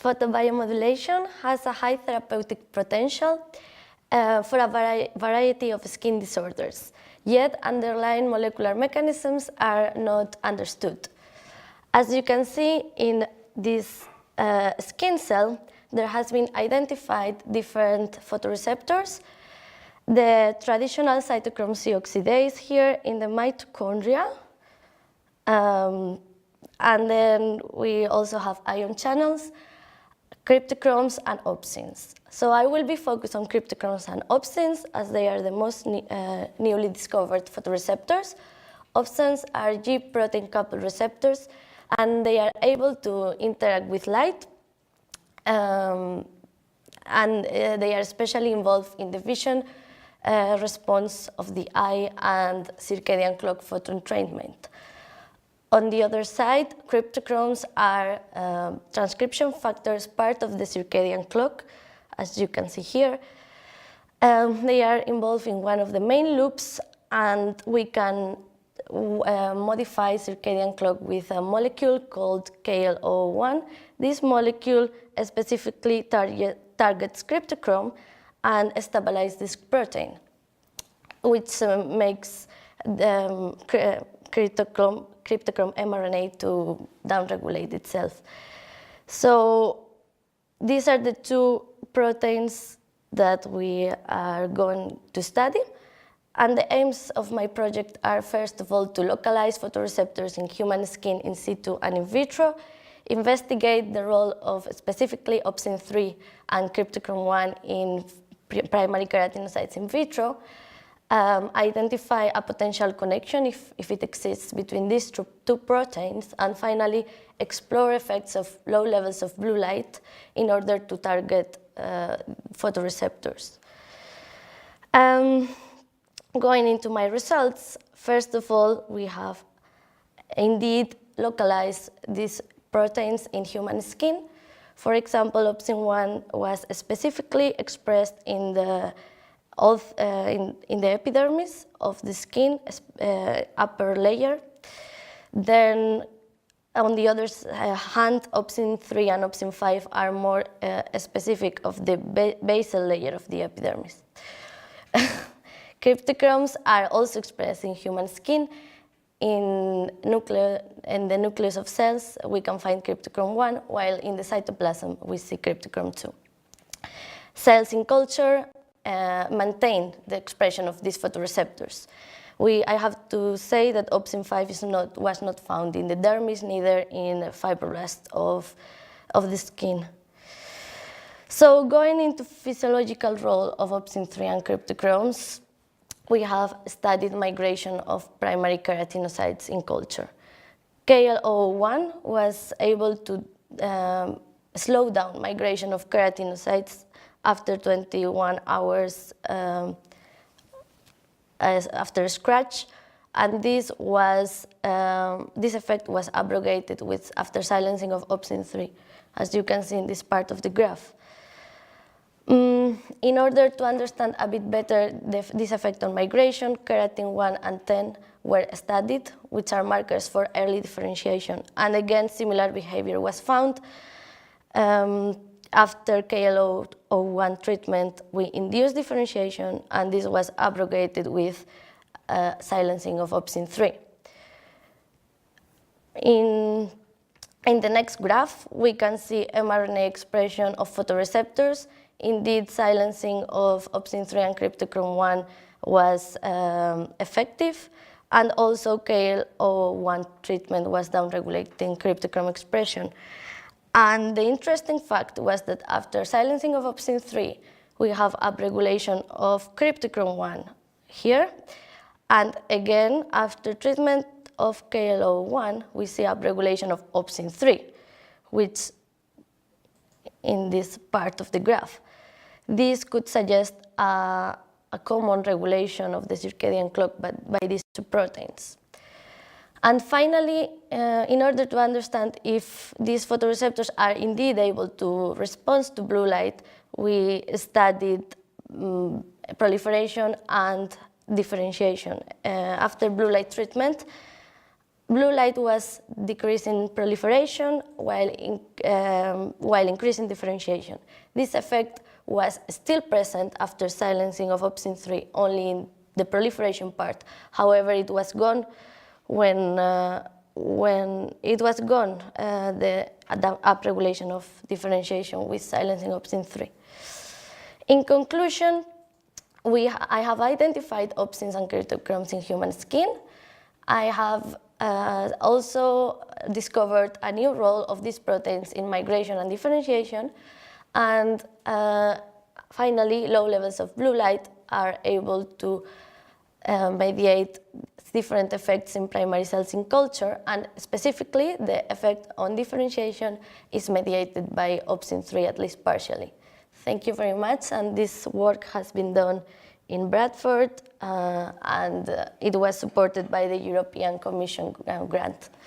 Photobiomodulation has a high therapeutic potential for a variety of skin disorders, yet underlying molecular mechanisms are not understood. As you can see in this skin cell, there has been identified different photoreceptors. The traditional cytochrome C oxidase here in the mitochondria, and then we also have ion channels, cryptochromes, and opsins. So I will be focused on cryptochromes and opsins as they are the most newly discovered photoreceptors. Opsins are G protein coupled receptors, and they are able to interact with light, and they are especially involved in the vision response of the eye and circadian clock photoentrainment. On the other side, cryptochromes are transcription factors, part of the circadian clock, as you can see here. They are involved in one of the main loops, and we can modify circadian clock with a molecule called KLO1. This molecule specifically targets cryptochrome and stabilizes this protein, which makes the cryptochrome mRNA to downregulate itself. So these are the two proteins that we are going to study. And the aims of my project are, first of all, to localize photoreceptors in human skin in situ and in vitro, investigate the role of specifically opsin 3 and cryptochrome 1 in primary keratinocytes in vitro, identify a potential connection, if it exists, between these two proteins, and finally explore effects of low levels of blue light in order to target photoreceptors. Going into my results, first of all, we have indeed localized these proteins in human skin. For example, opsin 1 was specifically expressed in the epidermis of the skin, upper layer. Then, on the other hand, opsin 3 and opsin 5 are more specific of the basal layer of the epidermis. Cryptochromes are also expressed in human skin. In the nucleus of cells, we can find cryptochrome 1, while in the cytoplasm, we see cryptochrome 2. Cells in culture maintain the expression of these photoreceptors. I have to say that opsin 5 was not found in the dermis, neither in fibroblasts of the skin. So going into physiological role of opsin 3 and cryptochromes, we have studied migration of primary keratinocytes in culture. KLO1 was able to slow down migration of keratinocytes after 21 hours after scratch, and this effect was abrogated after silencing of opsin 3, as you can see in this part of the graph. In order to understand a bit better this effect on migration, keratin 1 and 10 were studied, which are markers for early differentiation. And again, similar behavior was found. After KLO1 treatment, we induced differentiation, and this was abrogated with silencing of opsin 3. In the next graph, we can see mRNA expression of photoreceptors. Indeed, silencing of opsin 3 and cryptochrome 1 was effective, and also KLO1 treatment was downregulating cryptochrome expression. And the interesting fact was that after silencing of opsin 3, we have upregulation of cryptochrome 1 here, and again, after treatment of KLO1, we see upregulation of opsin 3, which in this part of the graph. This could suggest a common regulation of the circadian clock by these two proteins. And finally, in order to understand if these photoreceptors are indeed able to respond to blue light, we studied proliferation and differentiation. After blue light treatment, blue light was decreasing proliferation while increasing differentiation. This effect was still present after silencing of opsin 3 only in the proliferation part. However, it was gone when it was gone, the upregulation of differentiation with silencing opsin 3. In conclusion, I have identified opsins and cryptochromes in human skin. I have also discovered a new role of these proteins in migration and differentiation. And finally, low levels of blue light are able to mediate different effects in primary cells in culture, and specifically the effect on differentiation is mediated by opsin 3, at least partially. Thank you very much, and this work has been done in Bradford, and it was supported by the European Commission grant.